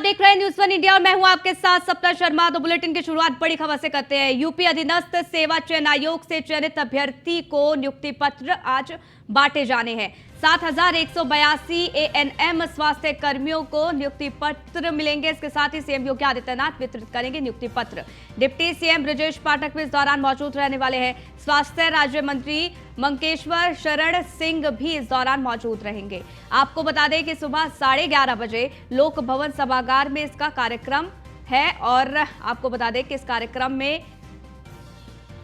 देख रहे हैं न्यूज़ वन इंडिया और मैं हूं आपके साथ सप्ताह शर्मा। तो बुलेटिन की शुरुआत बड़ी खबर से करते हैं। यूपी अधीनस्थ सेवा चयन आयोग से चयनित अभ्यर्थी को नियुक्ति पत्र आज बांटे जाने हैं। 7,182 एएनएम स्वास्थ्य कर्मियों को नियुक्ति पत्र मिलेंगे। इसके साथ ही सीएम योगी आदित्यनाथ वितरित करेंगे नियुक्ति पत्र। डिप्टी सीएम ब्रजेश पाठक भी इस दौरान मौजूद रहने वाले हैं। स्वास्थ्य राज्य मंत्री मंकेश्वर शरण सिंह भी इस दौरान मौजूद रहेंगे। आपको बता दें कि सुबह 11:30 बजे लोक भवन सभागार में इसका कार्यक्रम है और आपको बता दें कि इस कार्यक्रम में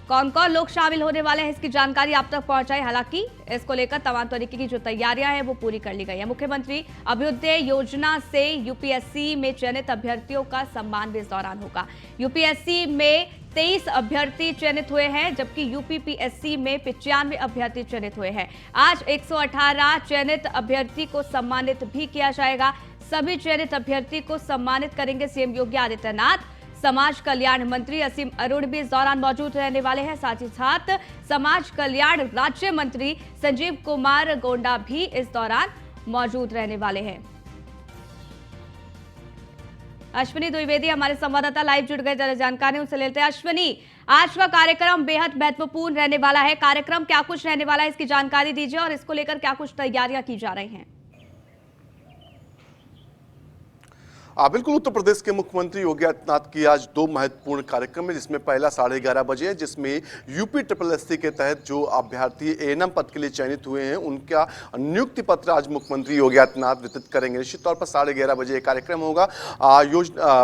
कौन कौन लोग शामिल होने वाले हैं इसकी जानकारी आप तक पहुंचाई। हालांकि इसको लेकर तमाम तरीके की जो तैयारियां हैं वो पूरी कर ली गई है। मुख्यमंत्री अभ्युदय योजना से यूपीएससी में चयनित अभ्यर्थियों का सम्मान भी इस दौरान होगा। यूपीएससी में 23 अभ्यर्थी चयनित हुए हैं, जबकि यूपीपीएससी में 95 अभ्यर्थी चयनित हुए हैं। आज 118 चयनित अभ्यर्थी को सम्मानित भी किया जाएगा। सभी चयनित अभ्यर्थी को सम्मानित करेंगे सीएम योगी आदित्यनाथ। समाज कल्याण मंत्री असीम अरुण भी इस दौरान मौजूद रहने वाले हैं। साथ ही साथ समाज कल्याण राज्य मंत्री संजीव कुमार गोंडा भी इस दौरान मौजूद रहने वाले हैं। अश्विनी द्विवेदी हमारे संवाददाता लाइव जुड़ गए, जरा जानकारी उनसे लेते हैं। अश्विनी, आज का कार्यक्रम बेहद महत्वपूर्ण रहने वाला है। कार्यक्रम क्या कुछ रहने वाला है, इसकी जानकारी दीजिए और इसको लेकर क्या कुछ तैयारियां की जा रही हैं। बिल्कुल, उत्तर प्रदेश के मुख्यमंत्री योगी आदित्यनाथ की आज दो महत्वपूर्ण कार्यक्रम है, जिसमें पहला 11:30 बजे है, जिसमें यूपी ट्रिपल के तहत जो अभ्यर्थी एएनएम पद के लिए चयनित हुए हैं उनका नियुक्ति पत्र आज मुख्यमंत्री योगी आदित्यनाथ वितरित करेंगे। निश्चित तौर पर 11:30 बजे एक कार्यक्रम होगा।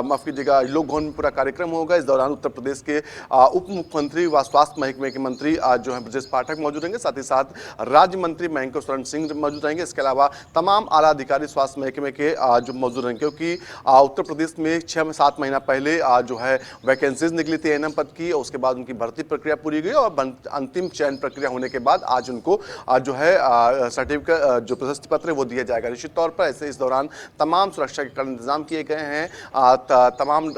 माफ कीजिएगा, लोक भवन में पूरा कार्यक्रम होगा। इस दौरान उत्तर प्रदेश के उप मुख्यमंत्री व स्वास्थ्य महकमे के मंत्री जो है ब्रजेश पाठक मौजूद रहेंगे। साथ ही साथ राज्य मंत्री मंकेश्वर शरण सिंह मौजूद रहेंगे। इसके अलावा तमाम आला अधिकारी स्वास्थ्य महकमे के जो मौजूद रहेंगे, क्योंकि उत्तर प्रदेश में 6 से 7 महीना पहले जो है वैकेंसीज निकली थी एएनएम पद की, और उसके बाद उनकी भर्ती प्रक्रिया पूरी गई और अंतिम चयन प्रक्रिया होने के बाद आज उनको जो है सर्टिफिकेट जो प्रशस्ति पत्र है वो दिया जाएगा। निश्चित तौर पर ऐसे इस दौरान तमाम सुरक्षा के कड़े इंतजाम किए गए हैं। तमाम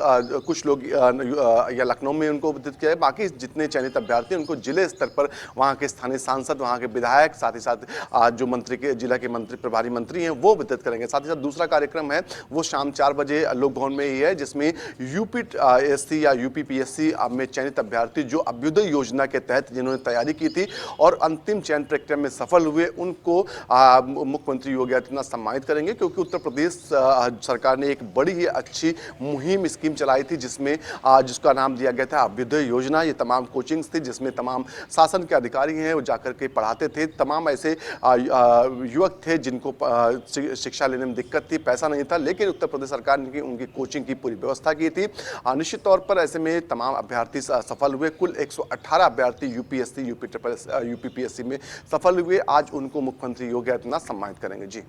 कुछ लोग या लखनऊ में उनको वितरित किया है। बाकी जितने चयनित अभ्यर्थी उनको जिले स्तर पर वहाँ के स्थानीय सांसद, वहाँ के विधायक, साथ ही साथ जो मंत्री के जिला के मंत्री प्रभारी मंत्री हैं वो वितरित करेंगे। साथ ही साथ दूसरा कार्यक्रम है वो शाम 4 बजे लोक भवन में ही है, जिसमें यूपीएससी या यूपीपीएससी में चयनित अभ्यर्थी जो अभ्युदय योजना के तहत जिन्होंने तैयारी की थी और अंतिम चयन प्रक्रिया में सफल हुए उनको मुख्यमंत्री योगी आदित्यनाथ सम्मानित करेंगे। क्योंकि उत्तर प्रदेश सरकार ने एक बड़ी ही अच्छी मुहिम स्कीम चलाई थी, जिसमें जिसका नाम दिया गया था अभ्युदय योजना। ये तमाम कोचिंग्स थी जिसमें तमाम शासन के अधिकारी हैं वो जाकर के पढ़ाते थे। तमाम ऐसे युवक थे जिनको शिक्षा लेने में दिक्कत थी, पैसा नहीं था, लेकिन उत्तर प्रदेश सरकार ने उनकी कोचिंग की पूरी व्यवस्था की थी। निश्चित तौर पर ऐसे में तमाम अभ्यर्थी सफल हुए। कुल 118 अभ्यर्थी यूपीएससी यूपीपीएससी में सफल हुए। आज उनको मुख्यमंत्री योगी आदित्यनाथ सम्मानित करेंगे। जी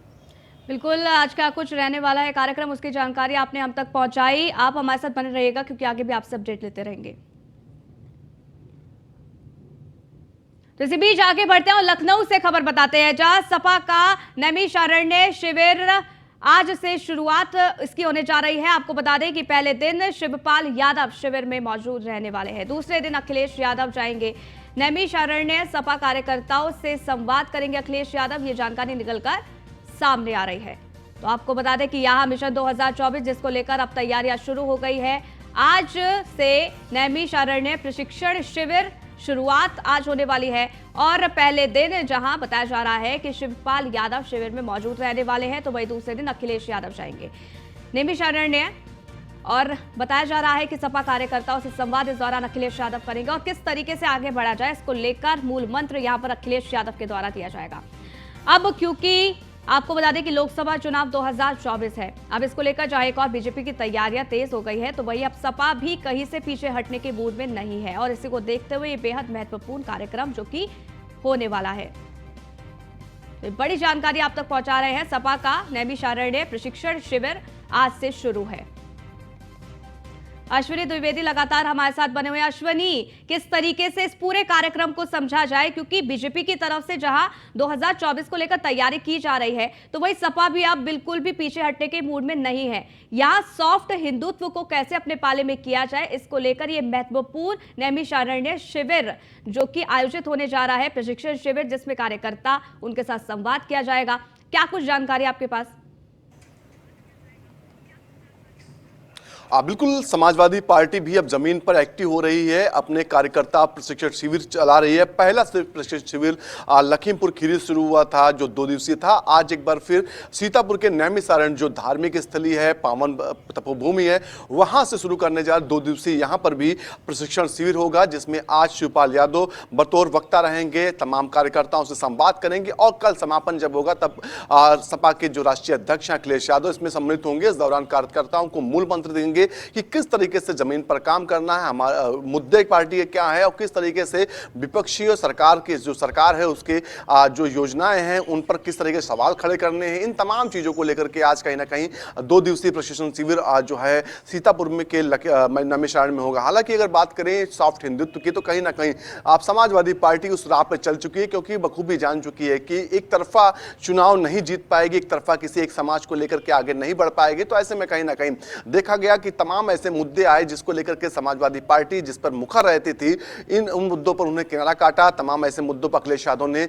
बिल्कुल, आज क्या कुछ रहने वाला है कार्यक्रम, उसकी जानकारी आपने हम तक पहुंचाई। आप हमारे साथ बने रहिएगा क्योंकि आगे भी आपसे अपडेट लेते रहेंगे। तो इसी बीच आगे बढ़ते हैं और लखनऊ से खबर बताते हैं, जहां सपा का नैमिषारण्य शिविर आज से शुरुआत इसकी होने जा रही है। आपको बता दें कि पहले दिन शिवपाल यादव शिविर में मौजूद रहने वाले हैं। दूसरे दिन अखिलेश यादव जाएंगे नैमिषारण्य। सपा कार्यकर्ताओं से संवाद करेंगे अखिलेश यादव, ये जानकारी निकलकर सामने आ रही है। तो आपको बता दें कि यहां मिशन 2024 जिसको लेकर अब तैयारियां शुरू हो गई है। आज से नैमिषारण्य प्रशिक्षण शिविर शुरुआत आज होने वाली है और पहले दिन जहां बताया जा रहा है कि शिवपाल यादव शिविर में मौजूद रहने वाले हैं, तो वही दूसरे दिन अखिलेश यादव जाएंगे नैमिषारण्य। और बताया जा रहा है कि सपा कार्यकर्ताओं से संवाद इस दौरान अखिलेश यादव करेंगे और किस तरीके से आगे बढ़ा जाए इसको लेकर मूल मंत्र यहां पर अखिलेश यादव के द्वारा दिया जाएगा। अब क्योंकि आपको बता दें कि लोकसभा चुनाव 2024 है, अब इसको लेकर जहां एक और बीजेपी की तैयारियां तेज हो गई है, तो वही अब सपा भी कहीं से पीछे हटने के मूड में नहीं है और इसी को देखते हुए ये बेहद महत्वपूर्ण कार्यक्रम जो कि होने वाला है। तो बड़ी जानकारी आप तक पहुंचा रहे हैं। सपा का नैमिषारण्य प्रशिक्षण शिविर आज से शुरू है। अश्विनी द्विवेदी लगातार हमारे साथ बने हुए हैं। अश्विनी, किस तरीके से इस पूरे कार्यक्रम को समझा जाए, क्योंकि बीजेपी की तरफ से जहां 2024 को लेकर तैयारी की जा रही है, तो वही सपा भी अब बिल्कुल भी पीछे हटने के मूड में नहीं है। यहां सॉफ्ट हिंदुत्व को कैसे अपने पाले में किया जाए, इसको लेकर यह महत्वपूर्ण नैमिषारण्य शिविर जो कि आयोजित होने जा रहा है, प्रशिक्षण शिविर जिसमें कार्यकर्ता उनके साथ संवाद किया जाएगा। क्या कुछ जानकारी आपके पास? बिल्कुल, समाजवादी पार्टी भी अब जमीन पर एक्टिव हो रही है, अपने कार्यकर्ता प्रशिक्षण शिविर चला रही है। पहला प्रशिक्षण शिविर लखीमपुर खीरी शुरू हुआ था, जो 2 दिवसीय था। आज एक बार फिर सीतापुर के नैमिषारण्य, जो धार्मिक स्थली है, पावन तपोभूमि है, वहां से शुरू करने जा रहे 2 दिवसीय यहां पर भी प्रशिक्षण शिविर होगा, जिसमें आज शिवपाल यादव बतौर वक्ता रहेंगे, तमाम कार्यकर्ताओं से संवाद करेंगे और कल समापन जब होगा तब सपा के जो राष्ट्रीय अध्यक्ष हैं अखिलेश यादव इसमें सम्मिलित होंगे। इस दौरान कार्यकर्ताओं को मूल मंत्र देंगे कि किस तरीके से जमीन पर काम करना है, हमारा मुद्दे पार्टी के क्या है और किस तरीके से विपक्षी और सरकार की जो सरकार है उसके जो योजनाएं हैं उन पर किस तरीके से सवाल खड़े करने हैं। इन तमाम चीजों को लेकर के आज कहीं ना कहीं 2 दिवसीय प्रशिक्षण शिविर आज जो है सीतापुर में के नैमिषारण्य में होगा। हालांकि अगर बात करें सॉफ्ट हिंदुत्व की तो कहीं ना कहीं आप समाजवादी पार्टी उस राह पर चल चुकी है, क्योंकि बखूबी जान चुकी है कि एक तरफा चुनाव नहीं जीत पाएगी, एक तरफा किसी एक समाज को लेकर के आगे नहीं बढ़ पाएगी। तो ऐसे में कहीं ना कहीं देखा गया कि तमाम ऐसे मुद्दे आए जिसको लेकर के समाजवादी पार्टी जिस पर मुखर रहती थी, उन मुद्दों पर उन्हें किनारा काटा। तमाम ऐसे मुद्दों पर अखिलेश यादव ने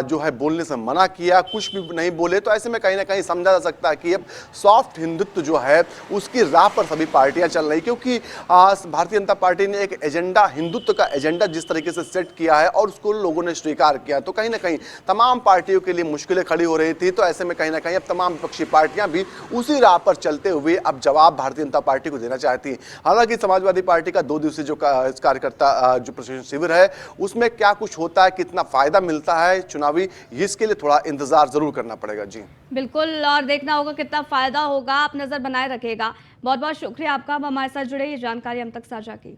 जो है बोलने से मना किया, कुछ भी नहीं बोले। तो ऐसे में कहीं ना कहीं समझा जा सकता है कि अब सॉफ्ट हिंदुत्व जो है उसकी राह पर सभी पार्टियां चल रही, क्योंकि भारतीय जनता पार्टी ने एक एजेंडा, हिंदुत्व का एजेंडा जिस तरीके से सेट किया है और उसको लोगों ने स्वीकार किया, तो कहीं ना कहीं तमाम पार्टियों के लिए मुश्किलें खड़ी हो रही थी। तो ऐसे में कहीं ना कहीं अब तमाम विपक्षी पार्टियां भी उसी राह पर चलते हुए अब जवाब भारतीय जनता पार्टी को देना चाहती हैं। हालांकि समाजवादी पार्टी का 2 दिवसीय जो कार्यकर्ता जो प्रशिक्षण शिविर है उसमें क्या कुछ होता है, कितना फायदा मिलता है चुनावी, इसके लिए थोड़ा इंतजार जरूर करना पड़ेगा। जी बिल्कुल, और देखना होगा कितना फायदा होगा। आप नजर बनाए रखेगा। बहुत बहुत शुक्रिया आपका, आप हमारे साथ जुड़े, ये जानकारी हम तक साझा की।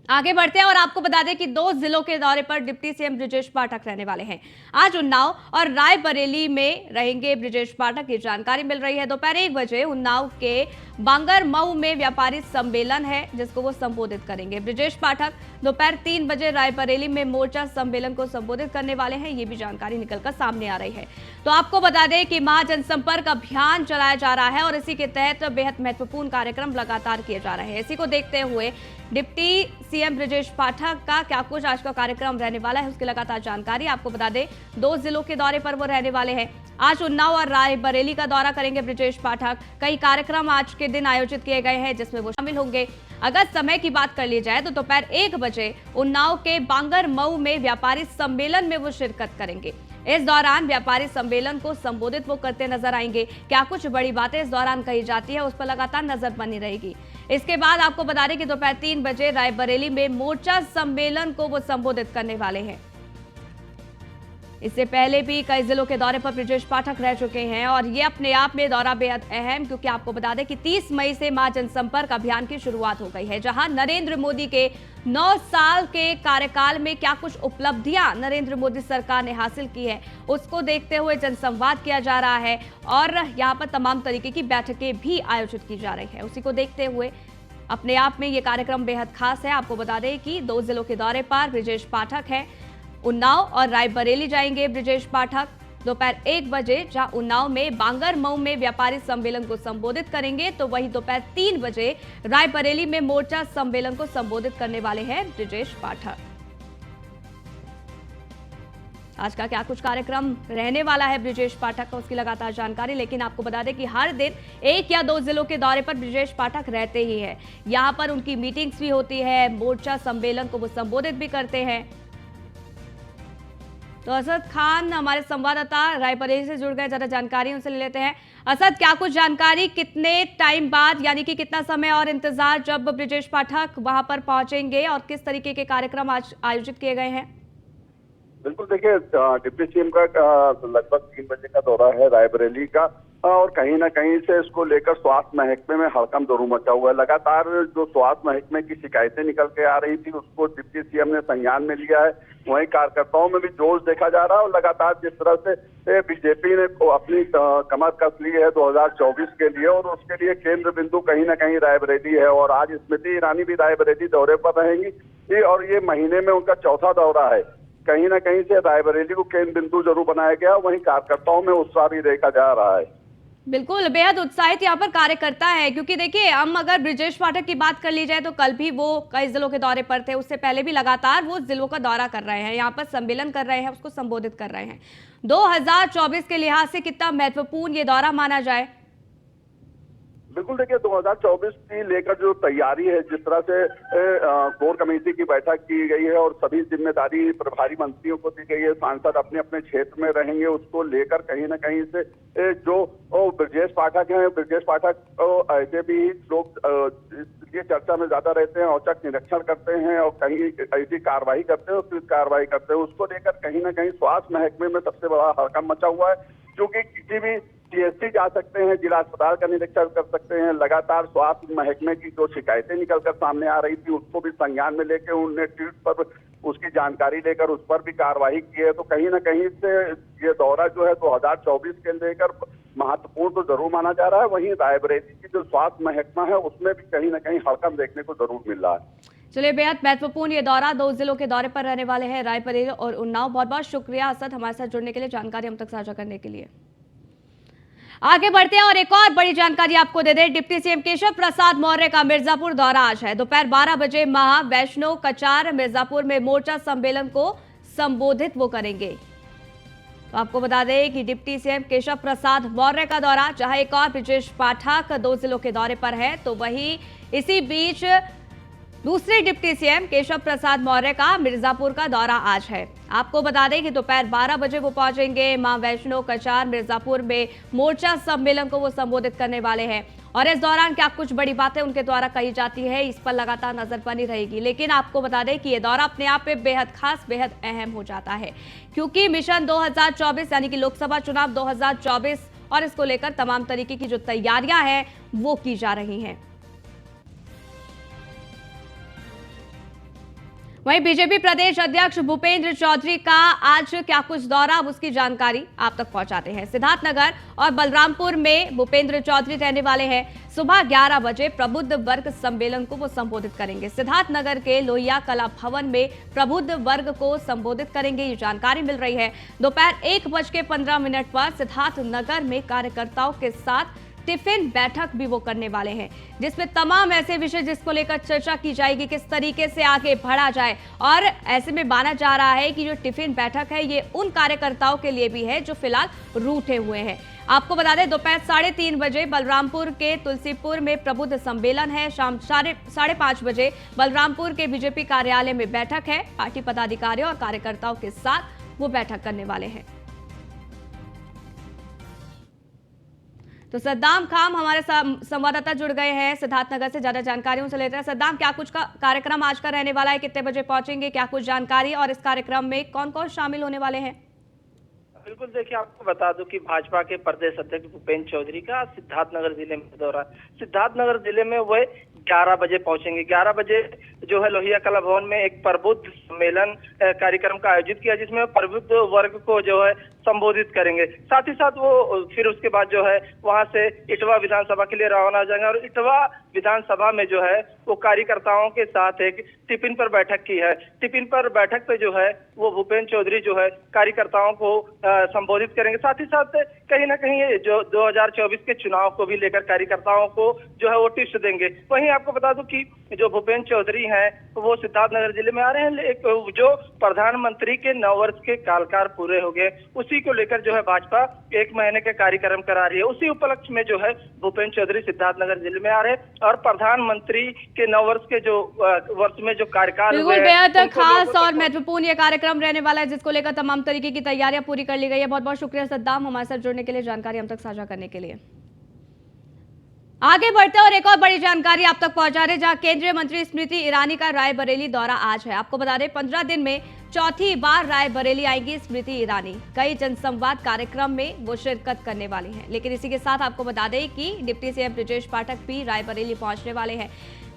आगे बढ़ते हैं और आपको बता दें कि 2 जिलों के दौरे पर डिप्टी सीएम ब्रजेश पाठक रहने वाले हैं। आज उन्नाव और रायबरेली में रहेंगे ब्रजेश पाठक की जानकारी मिल रही है। दोपहर 1 बजे उन्नाव के बांगर मऊ में व्यापारी सम्मेलन है जिसको वो संबोधित करेंगे। ब्रजेश पाठक दोपहर 3 बजे रायबरेली में मोर्चा सम्मेलन को संबोधित करने वाले हैं, ये भी जानकारी निकलकर सामने आ रही है। तो आपको बता दें कि महाजनसंपर्क अभियान चलाया जा रहा है और इसी के तहत बेहद महत्वपूर्ण कार्यक्रम लगातार किए जा रहे हैं। इसी को देखते हुए डिप्टी सीएम ब्रजेश पाठक का क्या कुछ आज का कार्यक्रम रहने वाला है उसकी लगातार जानकारी आपको बता दें। 2 जिलों के दौरे पर वो रहने वाले हैं। आज उन्नाव और रायबरेली का दौरा करेंगे ब्रजेश पाठक। कई कार्यक्रम आज के दिन आयोजित किए गए हैं जिसमें वो शामिल होंगे। अगर समय की बात कर ली जाए तो दोपहर 1 बजे उन्नाव के बांगर मऊ में व्यापारी सम्मेलन में वो शिरकत करेंगे। इस दौरान व्यापारी सम्मेलन को संबोधित वो करते नजर आएंगे। क्या कुछ बड़ी बातें इस दौरान कही जाती है उस पर लगातार नजर बनी रहेगी। इसके बाद आपको बता दें कि दोपहर 3 बजे रायबरेली में मोर्चा सम्मेलन को वो संबोधित करने वाले हैं। इससे पहले भी कई जिलों के दौरे पर ब्रजेश पाठक रह चुके हैं और ये अपने आप में दौरा बेहद अहम, क्योंकि आपको बता दें कि 30 मई से महाजनसंपर्क अभियान की शुरुआत हो गई है, जहां नरेंद्र मोदी के 9 साल के कार्यकाल में क्या कुछ उपलब्धियां नरेंद्र मोदी सरकार ने हासिल की है उसको देखते हुए जनसंवाद किया जा रहा है और यहाँ पर तमाम तरीके की बैठकें भी आयोजित की जा रही है। उसी को देखते हुए अपने आप में ये कार्यक्रम बेहद खास है। आपको बता दें कि 2 जिलों के दौरे पर ब्रजेश पाठक है। उन्नाव और रायबरेली जाएंगे ब्रजेश पाठक दोपहर 1 बजे, जहां उन्नाव में बांगर मऊ में व्यापारी सम्मेलन को संबोधित करेंगे, तो वहीं दोपहर 3 बजे रायबरेली में मोर्चा सम्मेलन को संबोधित करने वाले हैं ब्रजेश पाठक। आज का क्या कुछ कार्यक्रम रहने वाला है ब्रजेश पाठक का उसकी लगातार जानकारी, लेकिन आपको बता दें कि हर दिन 1 या 2 जिलों के दौरे पर ब्रजेश पाठक रहते ही है। यहां पर उनकी मीटिंग्स भी होती है, मोर्चा सम्मेलन को वो संबोधित भी करते हैं। तो असद खान हमारे संवाददाता रायबरेली से जुड़ गए, जरा जानकारी उनसे ले लेते हैं। असद, क्या कुछ जानकारी, कितने टाइम बाद यानी कि कितना समय और इंतजार जब ब्रजेश पाठक वहां पर पहुंचेंगे और किस तरीके के कार्यक्रम आज आयोजित किए गए हैं? बिल्कुल, देखिए डिप्टी सीएम का लगभग 3 बजे का दौरा है रायबरेली का और कहीं ना कहीं से इसको लेकर स्वास्थ्य महकमे में हड़कम दौरू मचा हुआ है। लगातार जो स्वास्थ्य महकमे की शिकायतें निकल के आ रही थी उसको डिप्टी सीएम ने संज्ञान में लिया है। वहीं कार्यकर्ताओं में भी जोश देखा जा रहा है और लगातार जिस तरह से बीजेपी ने अपनी कमर कस ली है 2024 के लिए और उसके लिए केंद्र बिंदु कहीं ना कहीं रायबरेली है और आज स्मृति ईरानी भी रायबरेली दौरे पर रहेंगी और ये महीने में उनका 4था दौरा है। कहीं ना कहीं से रायबरेली को केंद्र बिंदु जरूर बनाया गया, वहीं कार्यकर्ताओं में उत्साह भी देखा जा रहा है। बिल्कुल, बेहद उत्साहित यहाँ पर कार्यकर्ता है, क्योंकि देखिए हम अगर ब्रजेश पाठक की बात कर ली जाए तो कल भी वो कई जिलों के दौरे पर थे, उससे पहले भी लगातार वो जिलों का दौरा कर रहे हैं, यहाँ पर सम्मेलन कर रहे हैं, उसको संबोधित कर रहे हैं। 2024 के लिहाज से कितना महत्वपूर्ण ये दौरा माना जाए? बिल्कुल देखिए 2024 की लेकर जो तैयारी है, जिस तरह से कोर कमेटी की बैठक की गई है और सभी जिम्मेदारी प्रभारी मंत्रियों को दी गई है, सांसद अपने अपने क्षेत्र में रहेंगे, उसको लेकर कहीं ना कहीं से जो ब्रजेश पाठक हैं, ब्रजेश पाठक ऐसे भी लोग ये चर्चा में ज्यादा रहते हैं, औचक निरीक्षण करते हैं और कहीं ऐसी कार्रवाई करते हैं और फिर कार्रवाई करते हैं, उसको लेकर कहीं ना कहीं स्वास्थ्य महकमे में सबसे बड़ा हड़कंप मचा हुआ है, क्योंकि किसी भी सीएससी जा सकते हैं, जिला अस्पताल का निरीक्षण कर सकते हैं। लगातार स्वास्थ्य महकमे की जो शिकायतें निकलकर सामने आ रही थी, उसको भी संज्ञान में लेकर उनने ट्वीट पर उसकी जानकारी लेकर उस पर भी कार्रवाई की है। तो कहीं ना कहीं से ये दौरा जो है 2024 के लेकर महत्वपूर्ण तो जरूर माना जा रहा है। वहीं रायबरेली की जो स्वास्थ्य महकमा है, उसमें भी कहीं ना कहीं हड़कंप देखने को जरूर मिल रहा है। चलिए, बेहद महत्वपूर्ण ये दौरा, 2 जिलों के दौरे पर रहने वाले हैं रायबरेली और उन्नाव। बहुत बहुत शुक्रिया असद, हमारे साथ जुड़ने के लिए, जानकारी हम तक साझा करने के लिए। आगे बढ़ते हैं और एक और बड़ी जानकारी आपको दे दें। डिप्टी सीएम केशव प्रसाद मौर्य का मिर्जापुर दौरा आज है। दोपहर 12 बजे महा वैष्णो कचार मिर्जापुर में मोर्चा सम्मेलन को संबोधित वो करेंगे। तो आपको बता दें कि डिप्टी सीएम केशव प्रसाद मौर्य का दौरा, जहां एक और ब्रजेश पाठक 2 जिलों के दौरे पर है, तो वहीं इसी बीच दूसरे डिप्टी सीएम केशव प्रसाद मौर्य का मिर्जापुर का दौरा आज है। आपको बता दें कि दोपहर 12 बजे वो पहुंचेंगे मां वैष्णो कचार मिर्जापुर में मोर्चा सम्मेलन को वो संबोधित करने वाले हैं। और इस दौरान क्या कुछ बड़ी बातें उनके द्वारा कही जाती है, इस पर लगातार नजर बनी रहेगी। लेकिन आपको बता दें कि ये दौरा अपने आप में बेहद खास, बेहद अहम हो जाता है, क्योंकि मिशन 2024 यानी कि लोकसभा चुनाव 2024 और इसको लेकर तमाम तरीके की जो तैयारियां हैं वो की जा रही हैं। वहीं बीजेपी प्रदेश अध्यक्ष भूपेंद्र चौधरी का आज क्या कुछ दौरा, अब उसकी जानकारी आप तक पहुंचाते हैं। सिद्धार्थनगर और बलरामपुर में भूपेंद्र चौधरी रहने वाले हैं। सुबह 11 बजे प्रबुद्ध वर्ग सम्मेलन को वो संबोधित करेंगे। सिद्धार्थनगर के लोहिया कला भवन में प्रबुद्ध वर्ग को संबोधित करेंगे, ये जानकारी मिल रही है। दोपहर 1:15 पर सिद्धार्थनगर में कार्यकर्ताओं के साथ टिफिन बैठक भी वो करने वाले हैं, जिसमें तमाम ऐसे विषय जिसको लेकर चर्चा की जाएगी, किस तरीके से आगे बढ़ा जाए। और ऐसे में माना जा रहा है कि जो टिफिन बैठक है ये उन कार्यकर्ताओं के लिए भी है जो फिलहाल रूठे हुए हैं। आपको बता दें दोपहर 3:30 बजे बलरामपुर के तुलसीपुर में प्रबुद्ध सम्मेलन है। शाम 5:30 बजे बलरामपुर के बीजेपी कार्यालय में बैठक है। पार्टी पदाधिकारियों और कार्यकर्ताओं के साथ वो बैठक करने वाले हैं। तो सद्दाम खान हमारे संवाददाता जुड़ गए हैं सिद्धार्थनगर से, ज्यादा जानकारी उनसे लेते हैं। सद्दाम, क्या कुछ का कार्यक्रम आज का रहने वाला है, कितने बजे पहुंचेंगे, क्या कुछ जानकारी, और इस कार्यक्रम में कौन कौन शामिल होने वाले हैं? बिल्कुल, देखिए आपको बता दूं कि भाजपा के प्रदेश अध्यक्ष भूपेंद्र चौधरी का सिद्धार्थनगर जिले में दौरा। सिद्धार्थनगर जिले में वह 11 बजे पहुंचेंगे। 11 बजे जो है लोहिया कला भवन में एक प्रबुद्ध सम्मेलन कार्यक्रम का आयोजित किया, जिसमें प्रबुद्ध वर्ग को जो है संबोधित करेंगे। साथ ही साथ वो फिर उसके बाद जो है वहां से इटवा विधानसभा के लिए रवाना हो जाएंगे और इटवा विधानसभा में जो है वो कार्यकर्ताओं के साथ एक टिफिन पर बैठक की है। टिफिन पर बैठक पे जो है वो भूपेंद्र चौधरी जो है कार्यकर्ताओं को संबोधित करेंगे। साथ ही साथ कहीं ना कहीं जो 2024 के चुनाव को भी लेकर कार्यकर्ताओं को जो है वो टिप्स देंगे। वहीं आपको बता दूं कि जो भूपेंद्र चौधरी हैं वो सिद्धार्थनगर जिले में आ रहे हैं। जो प्रधानमंत्री के 9 वर्ष के कार्यकाल पूरे हो गए, उसी को लेकर जो है भाजपा 1 महीने के कार्यक्रम करा रही है। उसी उपलक्ष्य में जो है भूपेंद्र चौधरी सिद्धार्थनगर जिले में आ रहे हैं और प्रधानमंत्री के 9 वर्ष के जो वर्ष में जो कार्यकाल हुए, बेहद खास और महत्वपूर्ण ये कार्यक्रम रहने वाला है, जिसको लेकर तमाम तरीके की तैयारियां पूरी कर ली गई है। बहुत बहुत शुक्रिया सद्दाम, हमारे साथ जुड़ने के लिए, जानकारी हम तक साझा करने के लिए। आगे बढ़ते और एक और बड़ी जानकारी आप तक पहुंचा रहे, जहां केंद्रीय मंत्री स्मृति ईरानी का रायबरेली दौरा आज है। आपको बता दें 15 दिन में चौथी बार रायबरेली आएंगी स्मृति ईरानी। कई जनसंवाद कार्यक्रम में वो शिरकत करने वाली हैं। लेकिन इसी के साथ आपको बता दें कि डिप्टी सीएम ब्रजेश पाठक भी रायबरेली पहुंचने वाले हैं।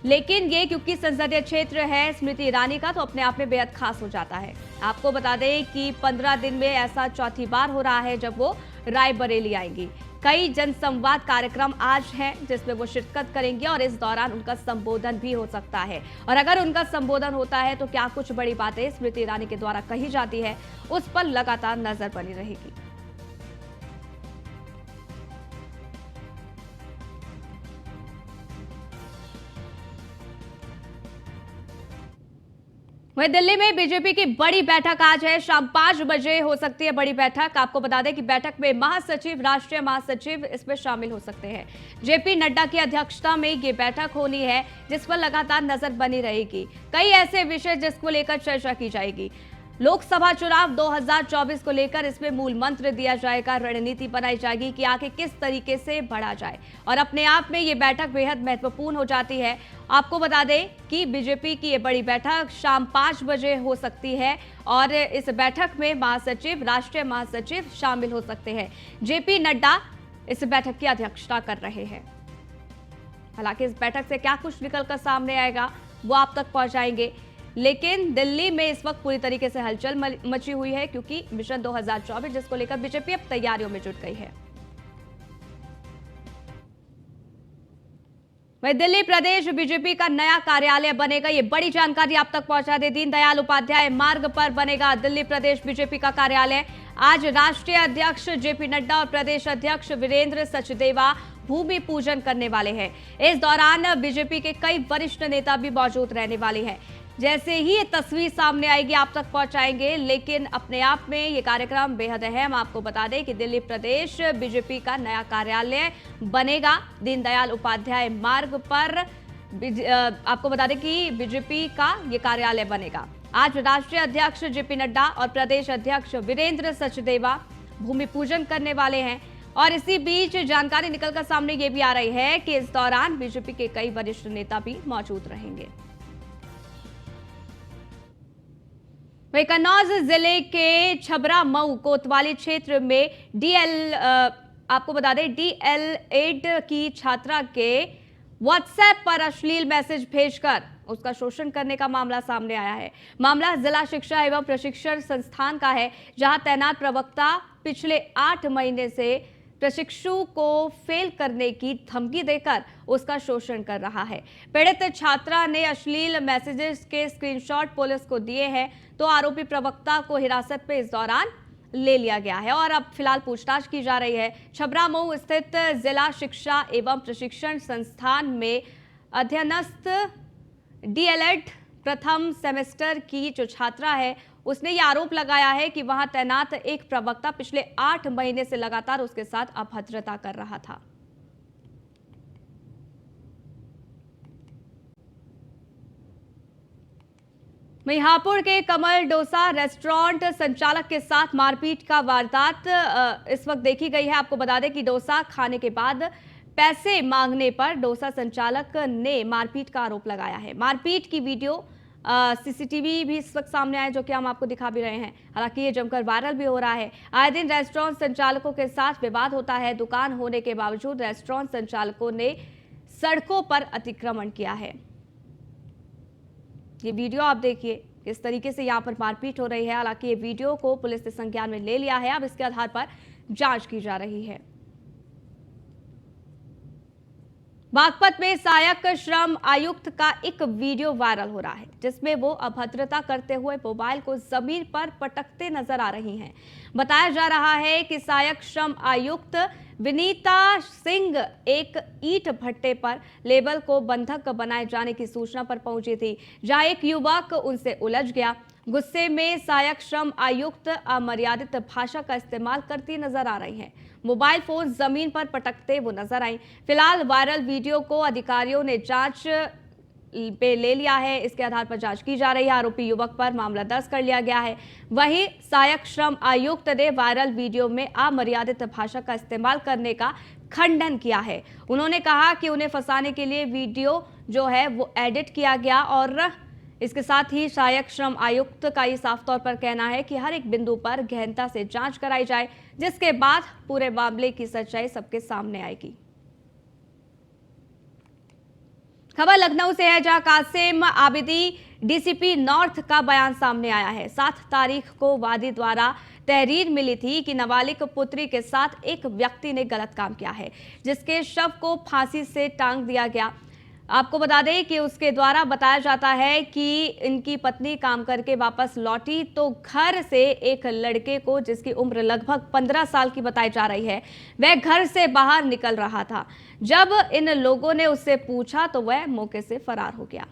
लेकिन ये क्योंकि संसदीय क्षेत्र है स्मृति ईरानी का, तो अपने आप में बेहद खास हो जाता है। आपको बता दें कि 15 दिन में ऐसा चौथी बार हो रहा है जब वो रायबरेली आएंगी। कई जनसंवाद कार्यक्रम आज हैं जिसमें वो शिरकत करेंगे और इस दौरान उनका संबोधन भी हो सकता है। और अगर उनका संबोधन होता है तो क्या कुछ बड़ी बातें स्मृति ईरानी के द्वारा कही जाती है, उस पर लगातार नजर बनी रहेगी। वहीं दिल्ली में बीजेपी की बड़ी बैठक आज है, शाम 5 बजे हो सकती है बड़ी बैठक। आपको बता दें कि बैठक में महासचिव, राष्ट्रीय महासचिव इसमें शामिल हो सकते हैं। जेपी नड्डा की अध्यक्षता में ये बैठक होनी है, जिस पर लगातार नजर बनी रहेगी। कई ऐसे विषय जिसको लेकर चर्चा की जाएगी। लोकसभा चुनाव 2024 को लेकर इसमें मूल मंत्र दिया जाएगा, रणनीति बनाई जाएगी कि आगे किस तरीके से बढ़ा जाए, और अपने आप में ये बैठक बेहद महत्वपूर्ण हो जाती है। आपको बता दें कि बीजेपी की ये बड़ी बैठक शाम 5 बजे हो सकती है और इस बैठक में महासचिव, राष्ट्रीय महासचिव शामिल हो सकते हैं। जेपी नड्डा इस बैठक की अध्यक्षता कर रहे हैं। हालांकि इस बैठक से क्या कुछ निकलकर सामने आएगा वो आप तक पहुंचाएंगे, लेकिन दिल्ली में इस वक्त पूरी तरीके से हलचल मची हुई है, क्योंकि मिशन 2024 जिसको लेकर बीजेपी अब तैयारियों में जुट गई है। वहीं दिल्ली प्रदेश बीजेपी का नया कार्यालय बनेगा, ये बड़ी जानकारी आप तक पहुंचा दे। दीनदयाल उपाध्याय मार्ग पर बनेगा दिल्ली प्रदेश बीजेपी का कार्यालय। आज राष्ट्रीय अध्यक्ष जेपी नड्डा और प्रदेश अध्यक्ष वीरेंद्र सचदेवा भूमि पूजन करने वाले हैं। इस दौरान बीजेपी के कई वरिष्ठ नेता भी मौजूद रहने वाले हैं। जैसे ही ये तस्वीर सामने आएगी आप तक पहुंचाएंगे, लेकिन अपने आप में ये कार्यक्रम बेहद अहम। आपको बता दें कि दिल्ली प्रदेश बीजेपी का नया कार्यालय बनेगा दीनदयाल उपाध्याय मार्ग पर। आपको बता दें कि बीजेपी का ये कार्यालय बनेगा। आज राष्ट्रीय अध्यक्ष जेपी नड्डा और प्रदेश अध्यक्ष वीरेंद्र सचदेवा भूमि पूजन करने वाले हैं, और इसी बीच जानकारी निकलकर सामने ये भी आ रही है कि इस दौरान बीजेपी के कई वरिष्ठ नेता भी मौजूद रहेंगे। वहीं कन्नौज जिले के छबरा मऊ कोतवाली क्षेत्र में आपको बता दें DL8 की छात्रा के व्हाट्सएप पर अश्लील मैसेज भेजकर उसका शोषण करने का मामला सामने आया है। मामला जिला शिक्षा एवं प्रशिक्षण संस्थान का है, जहां तैनात प्रवक्ता पिछले 8 महीने से प्रशिक्षु को फेल करने की धमकी देकर उसका शोषण कर रहा है। पीड़ित छात्रा ने अश्लील मैसेजेस के स्क्रीनशॉट पुलिस को दिए हैं, तो आरोपी प्रवक्ता को हिरासत में इस दौरान ले लिया गया है और अब फिलहाल पूछताछ की जा रही है। छबरा मऊ स्थित जिला शिक्षा एवं प्रशिक्षण संस्थान में अध्ययनस्थ DL8 प्रथम सेमेस्टर की जो छात्रा है, उसने ये आरोप लगाया है कि वहां तैनात एक प्रवक्ता पिछले 8 महीने से लगातार उसके साथ अभद्रता कर रहा था। वहीं हापुड़ के कमल डोसा रेस्टोरेंट संचालक के साथ मारपीट का वारदात इस वक्त देखी गई है। आपको बता दें कि डोसा खाने के बाद पैसे मांगने पर डोसा संचालक ने मारपीट का आरोप लगाया है। मारपीट की वीडियो CCTV भी इस वक्त सामने आए, जो कि हम आपको दिखा भी रहे हैं। हालांकि ये जमकर वायरल भी हो रहा है। आए दिन रेस्टोरेंट संचालकों के साथ विवाद होता है। दुकान होने के बावजूद रेस्टोरेंट संचालकों ने सड़कों पर अतिक्रमण किया है। ये वीडियो आप देखिए, किस तरीके से यहाँ पर मारपीट हो रही है। हालांकि ये वीडियो को पुलिस ने संज्ञान में ले लिया है। अब इसके आधार पर जांच की जा रही है। बागपत में सहायक श्रम आयुक्त का एक वीडियो वायरल हो रहा है, जिसमें वो अभद्रता करते हुए मोबाइल को जमीन पर पटकते नजर आ रही हैं। बताया जा रहा है कि सहायक श्रम आयुक्त विनीता सिंह एक ईंट भट्टे पर लेबर को बंधक बनाए जाने की सूचना पर पहुंची थी, जहां एक युवक उनसे उलझ गया। गुस्से में सहायक श्रम आयुक्त अमर्यादित भाषा का इस्तेमाल करती नजर आ रही हैं। मोबाइल फोन जमीन पर पटकते वो नजर आई। फिलहाल वायरल वीडियो को अधिकारियों ने जांच पे ले लिया है। इसके आधार पर जांच की जा रही है। आरोपी युवक पर मामला दर्ज कर लिया गया है। वहीं सहायक श्रम आयुक्त ने वायरल वीडियो में अमर्यादित भाषा का इस्तेमाल करने का खंडन किया है। उन्होंने कहा कि उन्हें फंसाने के लिए वीडियो जो है वो एडिट किया गया, और इसके साथ ही सहायक श्रम आयुक्त का ये साफ तौर पर कहना है कि हर एक बिंदु पर गहनता से जांच कराई जाए, जिसके बाद पूरे मामले की सच्चाई सबके सामने आएगी। खबर लखनऊ से है, जहां कासिम आबिदी DCP नॉर्थ का बयान सामने आया है। 7 तारीख को वादी द्वारा तहरीर मिली थी कि नाबालिग पुत्री के साथ एक व्यक्ति ने गलत काम किया है, जिसके शव को फांसी से टांग दिया गया। आपको बता दें कि उसके द्वारा बताया जाता है कि इनकी पत्नी काम करके वापस लौटी तो घर से एक लड़के को, जिसकी उम्र लगभग 15 साल की बताई जा रही है, वह घर से बाहर निकल रहा था। जब इन लोगों ने उससे पूछा तो वह मौके से फरार हो गया।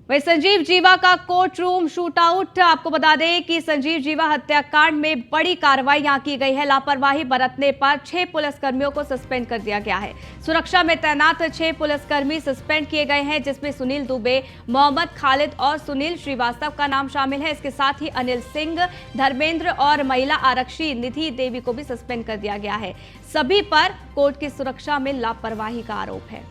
वही संजीव जीवा का कोर्ट रूम शूट आउट। आपको बता दें कि संजीव जीवा हत्याकांड में बड़ी कार्रवाई यहां की गई है। लापरवाही बरतने पर 6 पुलिसकर्मियों को सस्पेंड कर दिया गया है। सुरक्षा में तैनात 6 पुलिसकर्मी सस्पेंड किए गए हैं, जिसमें सुनील दुबे, मोहम्मद खालिद और सुनील श्रीवास्तव का नाम शामिल है। इसके साथ ही अनिल सिंह, धर्मेंद्र और महिला आरक्षी निधि देवी को भी सस्पेंड कर दिया गया है। सभी पर कोर्ट की सुरक्षा में लापरवाही का आरोप है।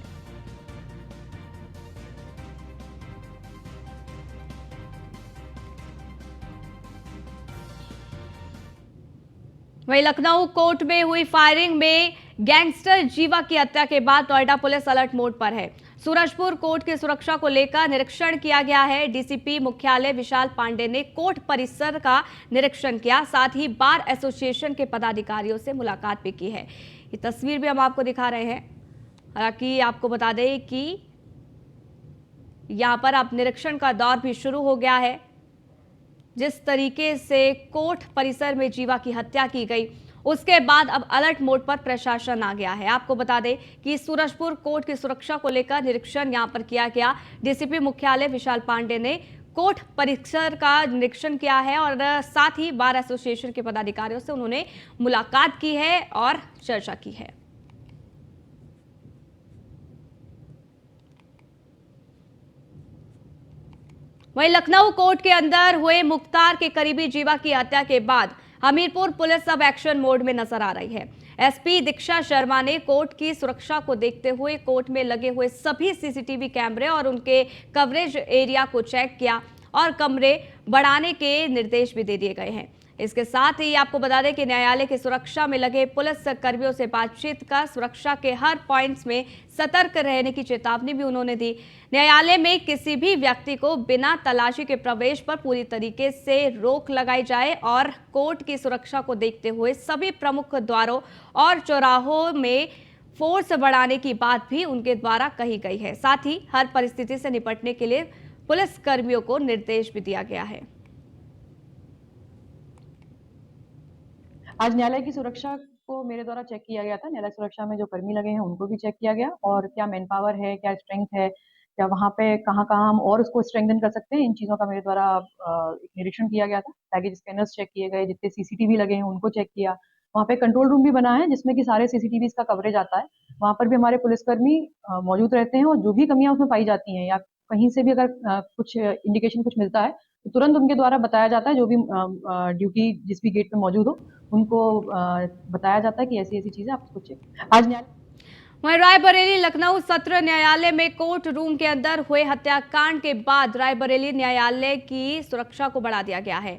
वहीं लखनऊ कोर्ट में हुई फायरिंग में गैंगस्टर जीवा की हत्या के बाद नोएडा पुलिस अलर्ट मोड पर है। सूरजपुर कोर्ट की सुरक्षा को लेकर निरीक्षण किया गया है। डीसीपी मुख्यालय विशाल पांडे ने कोर्ट परिसर का निरीक्षण किया, साथ ही बार एसोसिएशन के पदाधिकारियों से मुलाकात भी की है। ये तस्वीर भी हम आपको दिखा रहे हैं। हालांकि आपको बता दें कि यहां पर अब निरीक्षण का दौर भी शुरू हो गया है। जिस तरीके से कोर्ट परिसर में जीवा की हत्या की गई, उसके बाद अब अलर्ट मोड पर प्रशासन आ गया है। आपको बता दें कि सूरजपुर कोर्ट की सुरक्षा को लेकर निरीक्षण यहां पर किया गया। डीसीपी मुख्यालय विशाल पांडे ने कोर्ट परिसर का निरीक्षण किया है और साथ ही बार एसोसिएशन के पदाधिकारियों से उन्होंने मुलाकात की है और चर्चा की है। वहीं लखनऊ कोर्ट के अंदर हुए मुख्तार के करीबी जीवा की हत्या के बाद हमीरपुर पुलिस अब एक्शन मोड में नजर आ रही है। एसपी दीक्षा शर्मा ने कोर्ट की सुरक्षा को देखते हुए कोर्ट में लगे हुए सभी सीसीटीवी कैमरे और उनके कवरेज एरिया को चेक किया और कमरे बढ़ाने के निर्देश भी दे दिए गए हैं। इसके साथ ही आपको बता दें कि न्यायालय की सुरक्षा में लगे पुलिस कर्मियों से बातचीत कर सुरक्षा के हर पॉइंट्स में सतर्क रहने की चेतावनी भी उन्होंने दी। न्यायालय में किसी भी व्यक्ति को बिना तलाशी के प्रवेश पर पूरी तरीके से रोक लगाई जाए और कोर्ट की सुरक्षा को देखते हुए सभी प्रमुख द्वारों और चौराहों में फोर्स बढ़ाने की बात भी उनके द्वारा कही गई है। साथ ही हर परिस्थिति से निपटने के लिए पुलिस कर्मियों को निर्देश भी दिया गया है। आज न्यायालय की सुरक्षा को मेरे द्वारा चेक किया गया था। न्यायालय सुरक्षा में जो कर्मी लगे हैं उनको भी चेक किया गया और क्या मैन पावर है, क्या स्ट्रेंथ है, क्या वहाँ पे कहाँ हम और उसको स्ट्रेंथन कर सकते हैं, इन चीज़ों का मेरे द्वारा एक निरीक्षण किया गया था। बैगेज स्कैनर्स चेक किए गए, जितने सीसीटीवी लगे हैं उनको चेक किया। वहाँ पे कंट्रोल रूम भी बना है जिसमें कि सारे सीसीटीवी का कवरेज आता है। वहाँ पर भी हमारे पुलिसकर्मी मौजूद रहते हैं और जो भी कमियां उसमें पाई जाती हैं या कहीं से भी अगर कुछ इंडिकेशन कुछ मिलता है तो तुरंत उनके द्वारा बताया जाता है। जो भी ड्यूटी जिस भी गेट पे मौजूद हो उनको बताया जाता है कि ऐसी ऐसी चीजें आप उसको चेक। आज वहीं रायबरेली लखनऊ सत्र न्यायालय में कोर्ट रूम के अंदर हुए हत्याकांड के बाद रायबरेली न्यायालय की सुरक्षा को बढ़ा दिया गया है।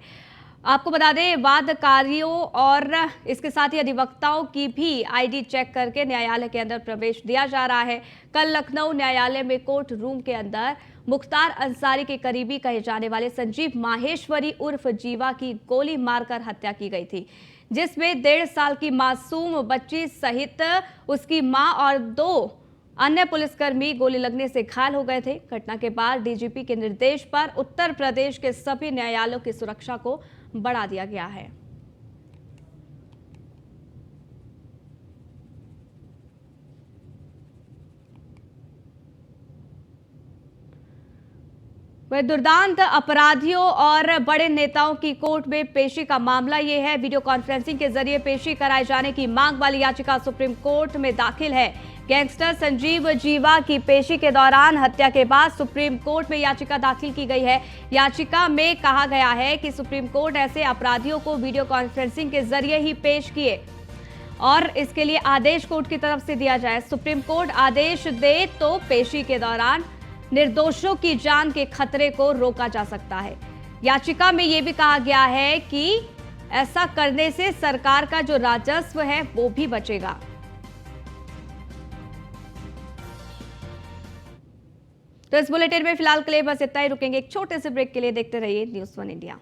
आपको बता दें वादकारियों और इसके साथ ही अधिवक्ताओं की भी आईडी चेक करके न्यायालय के अंदर प्रवेश दिया जा रहा है। कल लखनऊ न्यायालय में कोर्ट रूम के अंदर मुख्तार अंसारी के करीबी कहे जाने वाले संजीव माहेश्वरी उर्फ जीवा की गोली मारकर हत्या की गई थी, जिसमें 1.5 साल की मासूम बच्ची सहित उसकी मां और 2 अन्य पुलिसकर्मी गोली लगने से घायल हो गए थे। घटना के बाद डीजीपी के निर्देश पर उत्तर प्रदेश के सभी न्यायालयों की सुरक्षा को बढ़ा दिया गया है। वह दुर्दांत अपराधियों और बड़े नेताओं की कोर्ट में पेशी का मामला ये है। वीडियो कॉन्फ्रेंसिंग के जरिए पेशी कराए जाने की मांग वाली याचिका सुप्रीम कोर्ट में दाखिल है। गैंगस्टर संजीव जीवा की पेशी के दौरान हत्या के बाद सुप्रीम कोर्ट में याचिका दाखिल की गई है। याचिका में कहा गया है कि सुप्रीम कोर्ट ऐसे अपराधियों को वीडियो कॉन्फ्रेंसिंग के जरिए ही पेश किए और इसके लिए आदेश कोर्ट की तरफ से दिया जाए। सुप्रीम कोर्ट आदेश दे तो पेशी के दौरान निर्दोषों की जान के खतरे को रोका जा सकता है। याचिका में यह भी कहा गया है कि ऐसा करने से सरकार का जो राजस्व है वो भी बचेगा। तो इस बुलेटिन में फिलहाल के लिए बस इतना ही। रुकेंगे एक छोटे से ब्रेक के लिए। देखते रहिए न्यूज़ 1 इंडिया।